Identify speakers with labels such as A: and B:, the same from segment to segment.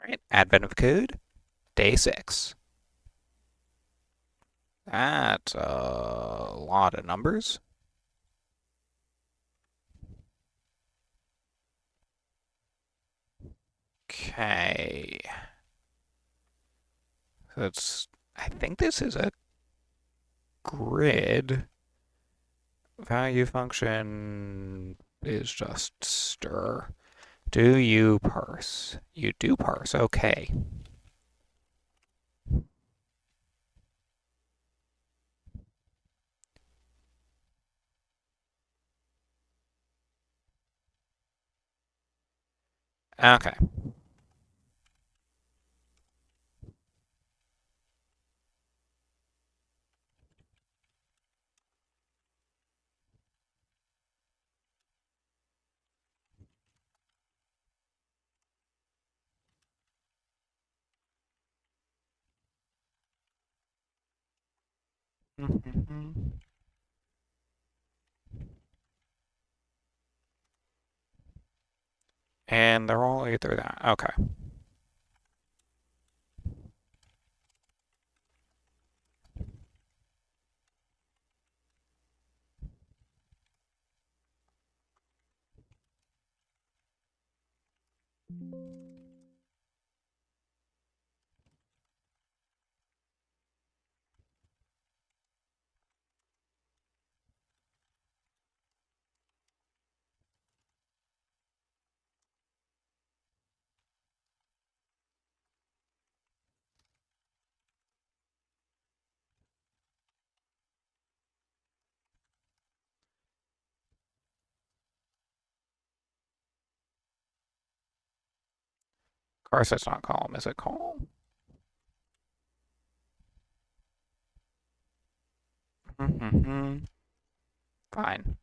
A: right, advent of code, day 6. That's a lot of numbers. Okay. So I think this is a grid. Value function is just stir. Do you parse? You do parse. Okay. Okay. And they're all either that. Okay. Of course, it's not column. Is it column? Fine.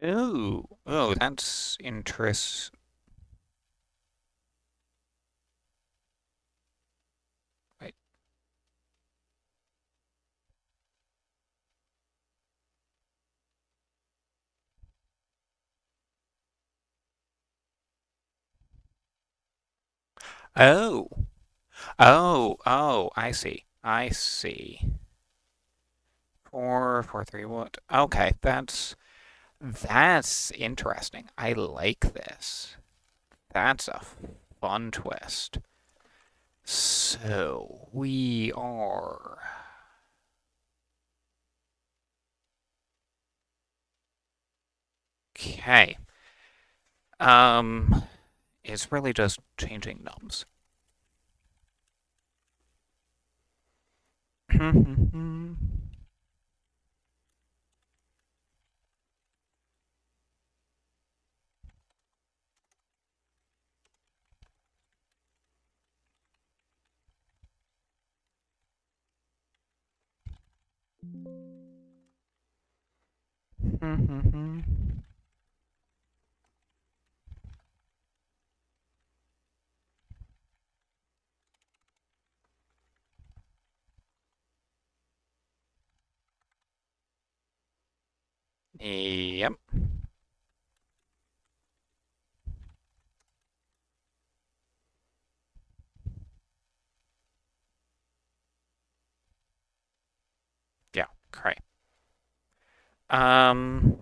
A: Oh, that's interest. Wait. Oh, oh, I see. I see. 4, 4, 3. What? Okay, that's interesting. I like this. That's a fun twist. So we are. Okay. Um, it's really just changing nums. Yep. Yeah. Great. Um.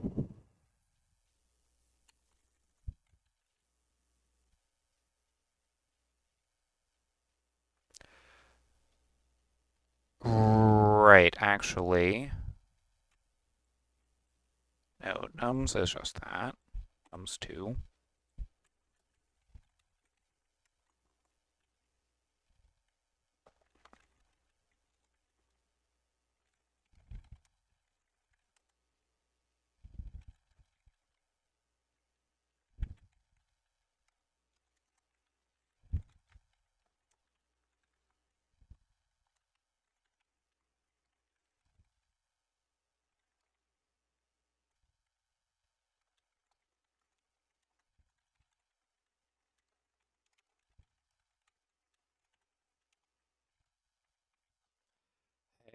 A: Right. Actually, no. Nums is just that. Nums two.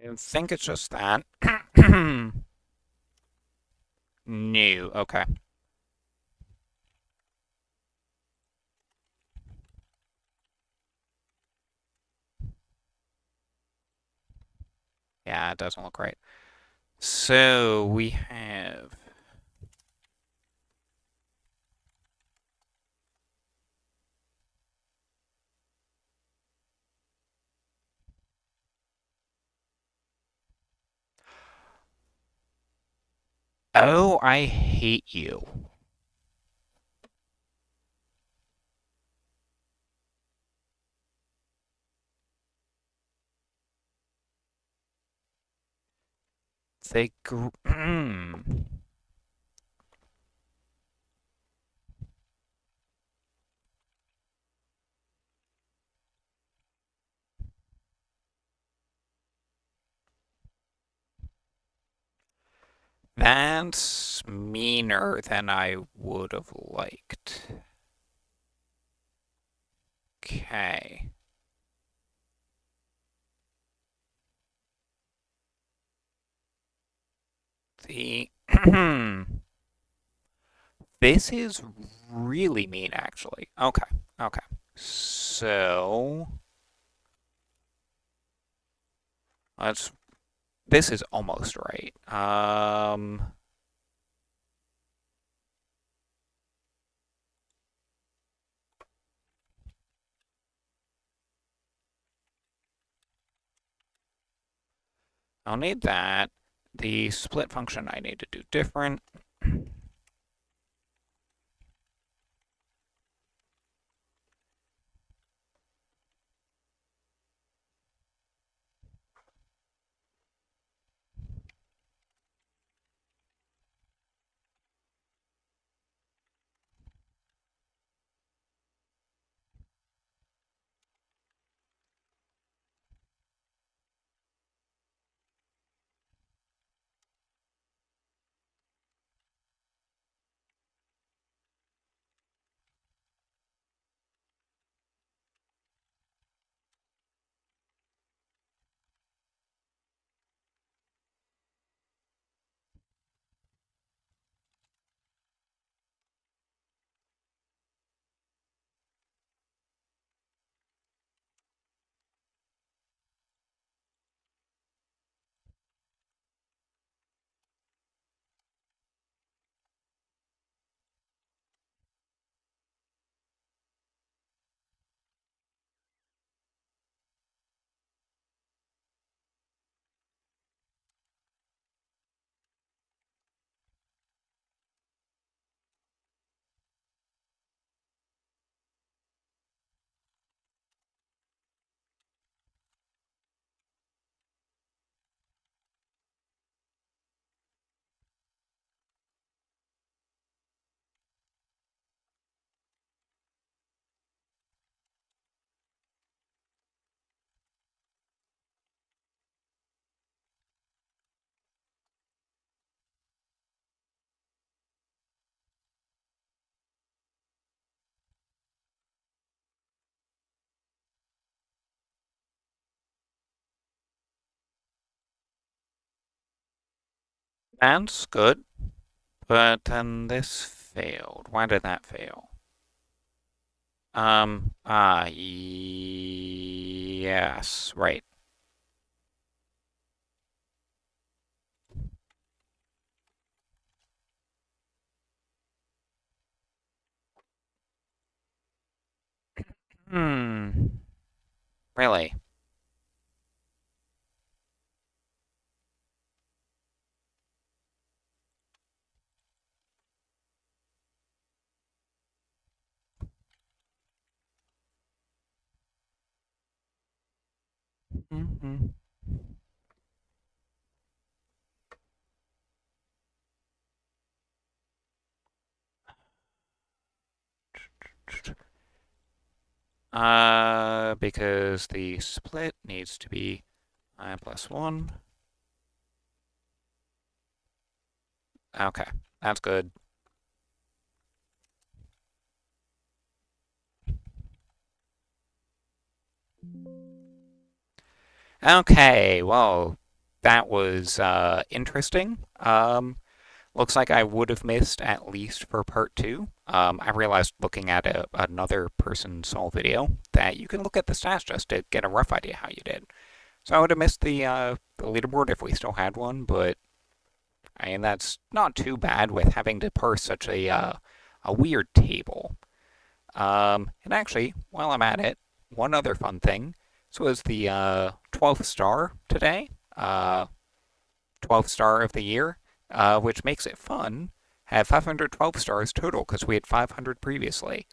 A: I think it's just that. New. Okay. Yeah, it doesn't look right. So we have. Oh, I hate you. They. That's meaner than I would have liked. Okay. The. This is really mean, actually. Okay. Okay. So. Let's. This is almost right. I'll need that. The split function I need to do different. That's good. But then this failed. Why did that fail? Yes, right. Hmm, really? Hmm. Because the split needs to be I plus 1. Okay, that's good. Okay, well, that was interesting. Looks like I would have missed at least for part two. I realized looking at another person's solve video that you can look at the stats just to get a rough idea how you did. So I would have missed the leaderboard if we still had one, but I mean that's not too bad with having to parse such a weird table. And actually, while I'm at it, one other fun thing. This was the 12th star today, 12th star of the year, which makes it fun. Have 512 stars total because we had 500 previously.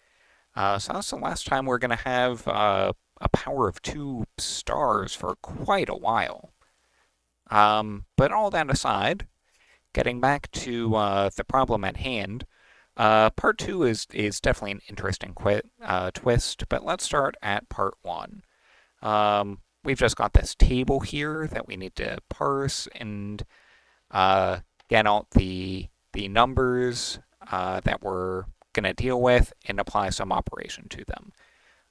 A: So that's the last time we're going to have a power of 2 stars for quite a while. But all that aside, getting back to the problem at hand, part two is definitely an interesting twist, but let's start at part one. We've just got this table here that we need to parse and uh, get out the numbers that we're going to deal with and apply some operation to them.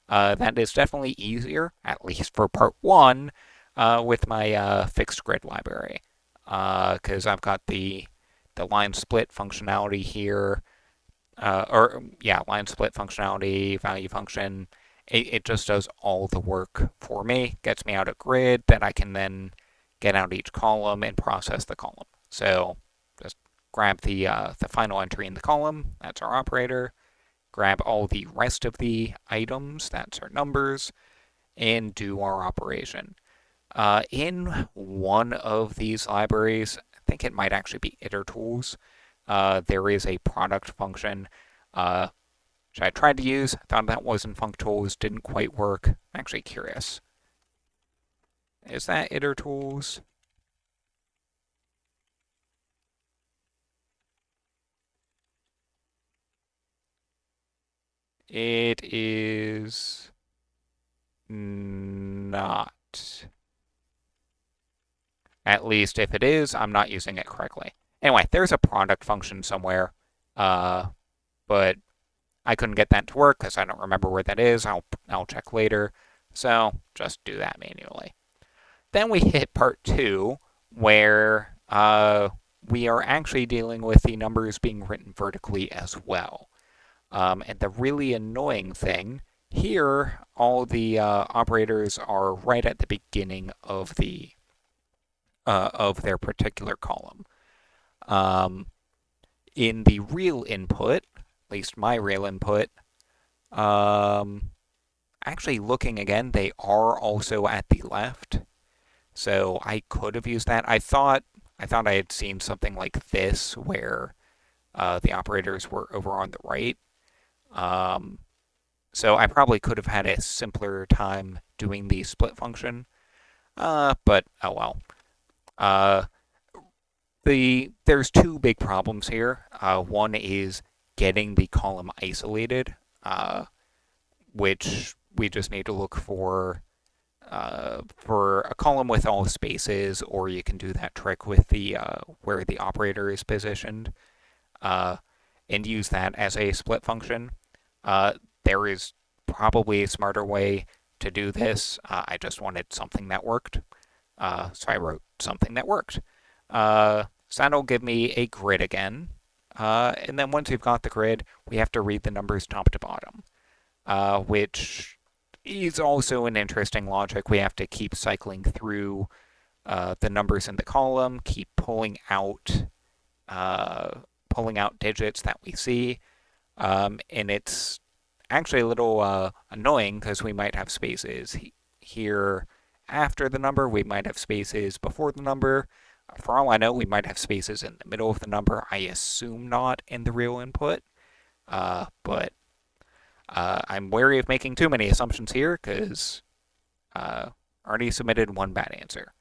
A: That is definitely easier, at least for part one, with my fixed grid library, because I've got the line split functionality here, or yeah, line split functionality, value function. It just does all the work for me, gets me out a grid that I can then get out each column and process the column. So just grab the final entry in the column, that's our operator, grab all the rest of the items, that's our numbers, and do our operation. In one of these libraries, I think it might actually be itertools, there is a product function which I tried to use. I thought that was in functools, didn't quite work. I'm actually curious. Is that itertools? It is not. At least if it is, I'm not using it correctly. Anyway, there's a product function somewhere, but I couldn't get that to work because I don't remember where that is. I'll check later. So just do that manually. Then we hit part two, where we are actually dealing with the numbers being written vertically as well. And the really annoying thing here, all the operators are right at the beginning of their particular column. Um, in the real input, at least my real input, um, actually looking again, they are also at the left. So I could have used that. I thought I had seen something like this where the operators were over on the right. Um, so I probably could have had a simpler time doing the split function. But oh well. Uh, there's two big problems here. One is getting the column isolated, which we just need to look for a column with all spaces, or you can do that trick with the where the operator is positioned, uh, and use that as a split function. Uh, there is probably a smarter way to do this. I just wanted something that worked, so I wrote something that worked. So that'll give me a grid again. And then once we've got the grid, we have to read the numbers top to bottom, which is also an interesting logic. We have to keep cycling through the numbers in the column, keep pulling out digits that we see, and it's actually a little annoying because we might have spaces here after the number, we might have spaces before the number. For all I know, we might have spaces in the middle of the number. I assume not in the real input, but I'm wary of making too many assumptions here because already submitted one bad answer.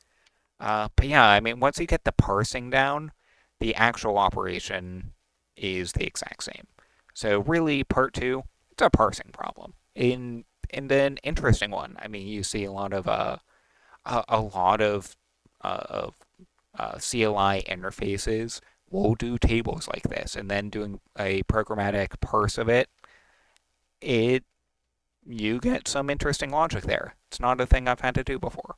A: But yeah, I mean, once you get the parsing down, the actual operation is the exact same. So really, part two, it's a parsing problem. In an interesting one. I mean, you see a lot of a lot of CLI interfaces will do tables like this, and then doing a programmatic parse of it, it you get some interesting logic there. It's not a thing I've had to do before.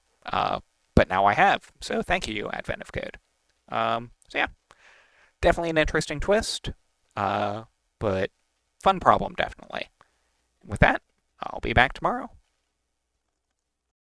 A: but now I have. So thank you, Advent of Code. So yeah, definitely an interesting twist, but fun problem, definitely. With that, I'll be back tomorrow.